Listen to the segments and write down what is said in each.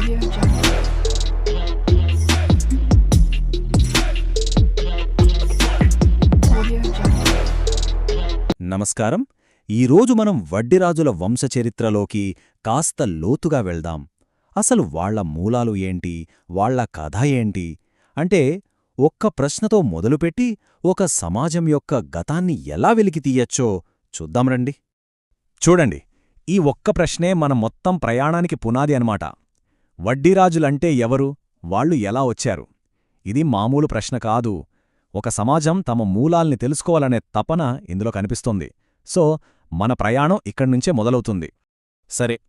Audio Jungle. Audio Jungle. నమస్కారం. ఈరోజు మనం వడ్డిరాజుల వంశచరిత్రలోకి కాస్త లోతుగా వెళ్దాం. అసలు వాళ్ల మూలాలు ఏంటి, వాళ్ల కథ ఏంటి అంటే ఒక్క ప్రశ్నతో మొదలుపెట్టి ఒక సమాజం యొక్క గతాన్ని ఎలా వెలికితీయచ్చో చూద్దాం రండి. చూడండి, ఈ ఒక్క ప్రశ్నే మన మొత్తం ప్రయాణానికి పునాది అన్నమాట. వడ్డిరాజులంటే ఎవరు, వాళ్ళు ఎలా వచ్చారు? ఇది మామూలు ప్రశ్న కాదు. ఒక సమాజం తమ మూలాల్ని తెలుసుకోవాలనే తపన ఇందులో కనిపిస్తోంది. సో మన ప్రయాణం ఇక్కడ్నుంచే మొదలవుతుంది. సరే,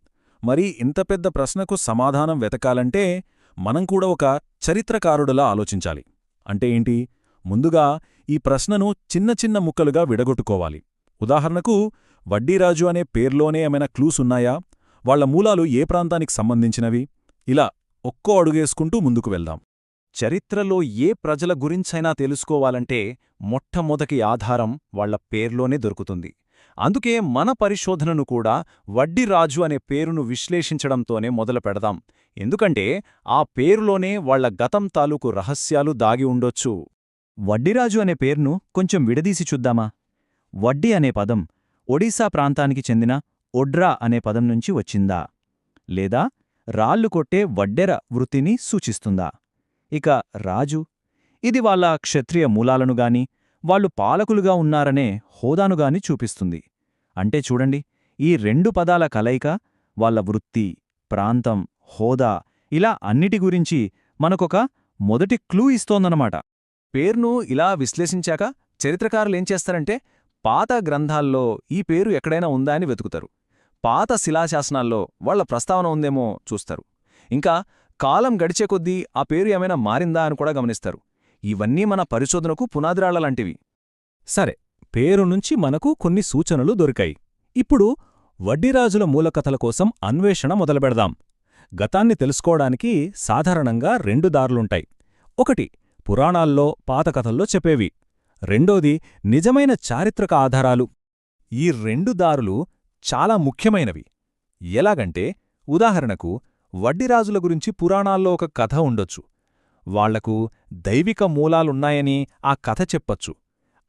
మరి ఇంత పెద్ద ప్రశ్నకు సమాధానం వెతకాలంటే మనం కూడా ఒక చరిత్రకారుడిలా ఆలోచించాలి. అంటే ఏంటి? ముందుగా ఈ ప్రశ్నను చిన్న చిన్న ముక్కలుగా విడగొట్టుకోవాలి. ఉదాహరణకు, వడ్డీరాజు అనే పేర్లోనే ఏమైనా క్లూస్ ఉన్నాయా? వాళ్ల మూలాలు ఏ ప్రాంతానికి సంబంధించినవి? ఇలా ఒక్కో అడుగేసుకుంటూ ముందుకు వెళ్దాం. చరిత్రలో ఏ ప్రజల గురించైనా తెలుసుకోవాలంటే మొట్టమొదటి ఆధారం వాళ్ల పేర్లోనే దొరుకుతుంది. అందుకే మన పరిశోధనను కూడా వడ్డీరాజు అనే పేరును విశ్లేషించడంతోనే మొదలు పెడదాం. ఎందుకంటే ఆ పేరులోనే వాళ్ల గతం తాలూకు రహస్యాలు దాగి ఉండొచ్చు. వడ్డీరాజు అనే పేరును కొంచెం విడదీసి చూద్దామా? వడ్డీ అనే పదం ఒడిశా ప్రాంతానికి చెందిన ఒడ్రా అనే పదం నుంచి వచ్చిందా? లేదా రాళ్లు కొట్టే వడ్డెర వృత్తిని సూచిస్తుందా? ఇక రాజు, ఇది వాళ్ళ క్షత్రియ మూలాలనుగాని, వాళ్ళు పాలకులుగా ఉన్నారనే హోదానుగాని చూపిస్తుంది. అంటే చూడండి, ఈ రెండు పదాల కలయిక వాళ్ళ వృత్తి, ప్రాంతం, హోదా ఇలా అన్నిటి గురించి మనకొక మొదటి క్లూ ఇస్తోందన్నమాట. పేరును ఇలా విశ్లేషించాక చరిత్రకారులేం చేస్తారంటే పాత గ్రంథాల్లో ఈ పేరు ఎక్కడైనా ఉందా అని వెతుకుతారు. పాత శిలాశాసనాల్లో వాళ్ల ప్రస్తావన ఉందేమో చూస్తారు. ఇంకా కాలం గడిచే కొద్దీ ఆ పేరు ఏమైనా మారిందా అని కూడా గమనిస్తారు. ఇవన్నీ మన పరిశోధనకు పునాదిరాళ్లలాంటివి. సరే, పేరు నుంచి మనకు కొన్ని సూచనలు దొరికాయి. ఇప్పుడు వడ్డీరాజుల మూలకథల కోసం అన్వేషణ మొదలుపెడదాం. గతాన్ని తెలుసుకోవడానికి సాధారణంగా రెండు దారులుంటాయి. ఒకటి పురాణాల్లో, పాత కథల్లో చెప్పేవి. రెండోది నిజమైన చారిత్రక ఆధారాలు. ఈ రెండు దారులు చాలా ముఖ్యమైనవి. ఎలాగంటే, ఉదాహరణకు వడ్డీరాజుల గురించి పురాణాల్లో ఒక కథ ఉండొచ్చు. వాళ్లకు దైవిక మూలాలున్నాయని ఆ కథ చెప్పొచ్చు.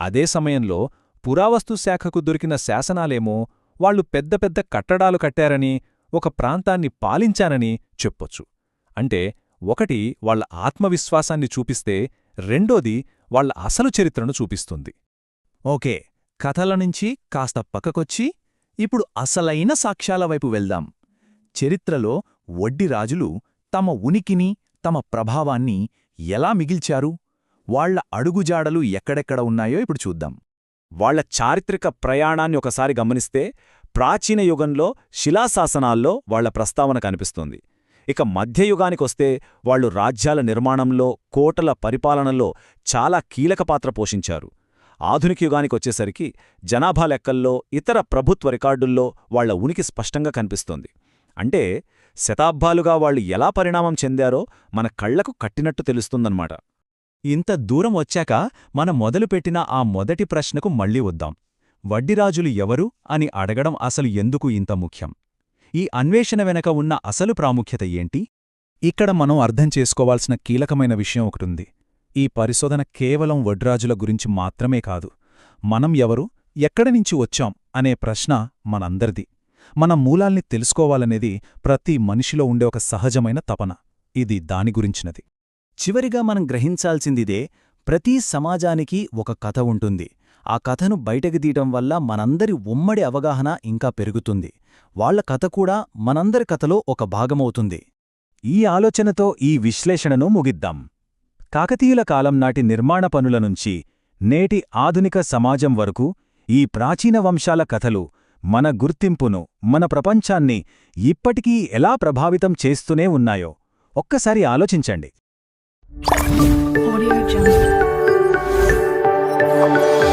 అదే సమయంలో పురావస్తు శాఖకు దొరికిన శాసనాలేమో వాళ్లు పెద్ద పెద్ద కట్టడాలు కట్టారని, ఒక ప్రాంతాన్ని పాలించానని చెప్పొచ్చు. అంటే ఒకటి వాళ్ల ఆత్మవిశ్వాసాన్ని చూపిస్తే, రెండోది వాళ్ల అసలు చరిత్రను చూపిస్తుంది. ఓకే, కథల నుంచి కాస్త పక్కకొచ్చి ఇప్పుడు అసలైన సాక్ష్యాల వైపు వెళ్దాం. చరిత్రలో వడ్డీరాజులు తమ ఉనికిని, తమ ప్రభావాన్ని ఎలా మిగిల్చారు? వాళ్ల అడుగుజాడలు ఎక్కడెక్కడ ఉన్నాయో ఇప్పుడు చూద్దాం. వాళ్ల చారిత్రక ప్రయాణాన్ని ఒకసారి గమనిస్తే ప్రాచీన యుగంలో శిలాశాసనాల్లో వాళ్ల ప్రస్తావన కనిపిస్తుంది. ఇక మధ్యయుగానికొస్తే వాళ్లు రాజ్యాల నిర్మాణంలో, కోటల పరిపాలనలో చాలా కీలక పాత్ర పోషించారు. ఆధునిక యుగానికొచ్చేసరికి జనాభా లెక్కల్లో, ఇతర ప్రభుత్వ రికార్డుల్లో వాళ్ల ఉనికి స్పష్టంగా కనిపిస్తోంది. అంటే శతాబ్దాలుగా వాళ్లు ఎలా పరిణామం చెందారో మన కళ్లకు కట్టినట్టు తెలుస్తుందన్నమాట. ఇంత దూరం వచ్చాక మనం మొదలుపెట్టిన ఆ మొదటి ప్రశ్నకు మళ్లీ వద్దాం. వడ్డీరాజులు ఎవరు అని అడగడం అసలు ఎందుకు ఇంత ముఖ్యం? ఈ అన్వేషణ వెనక ఉన్న అసలు ప్రాముఖ్యత ఏంటి? ఇక్కడ మనం అర్థం చేసుకోవాల్సిన కీలకమైన విషయం ఒకటుంది. ఈ పరిశోధన కేవలం వడ్డీరాజుల గురించి మాత్రమే కాదు. మనం ఎవరు, ఎక్కడి నుంచి వచ్చాం అనే ప్రశ్న మనందరిది. మన మూలాల్ని తెలుసుకోవాలనేది ప్రతి మనిషిలో ఉండే ఒక సహజమైన తపన. ఇది దాని గురించినది. చివరిగా మనం గ్రహించాల్సిందిదే, ప్రతి సమాజానికి ఒక కథ ఉంటుంది. ఆ కథను బయటకు తీయటం వల్ల మనందరి ఉమ్మడి అవగాహన ఇంకా పెరుగుతుంది. వాళ్ల కథ కూడా మనందరి కథలో ఒక భాగమవుతుంది. ఈ ఆలోచనతో ఈ విశ్లేషణను ముగిద్దాం. కాకతీయుల కాలం నాటి నిర్మాణ పనుల నుంచి నేటి ఆధునిక సమాజం వరకు ఈ ప్రాచీన వంశాల కథలు మన గుర్తింపును, మన ప్రపంచాన్ని ఇప్పటికీ ఎలా ప్రభావితం చేస్తూనే ఉన్నాయో ఒక్కసారి ఆలోచించండి. Audio Jungle.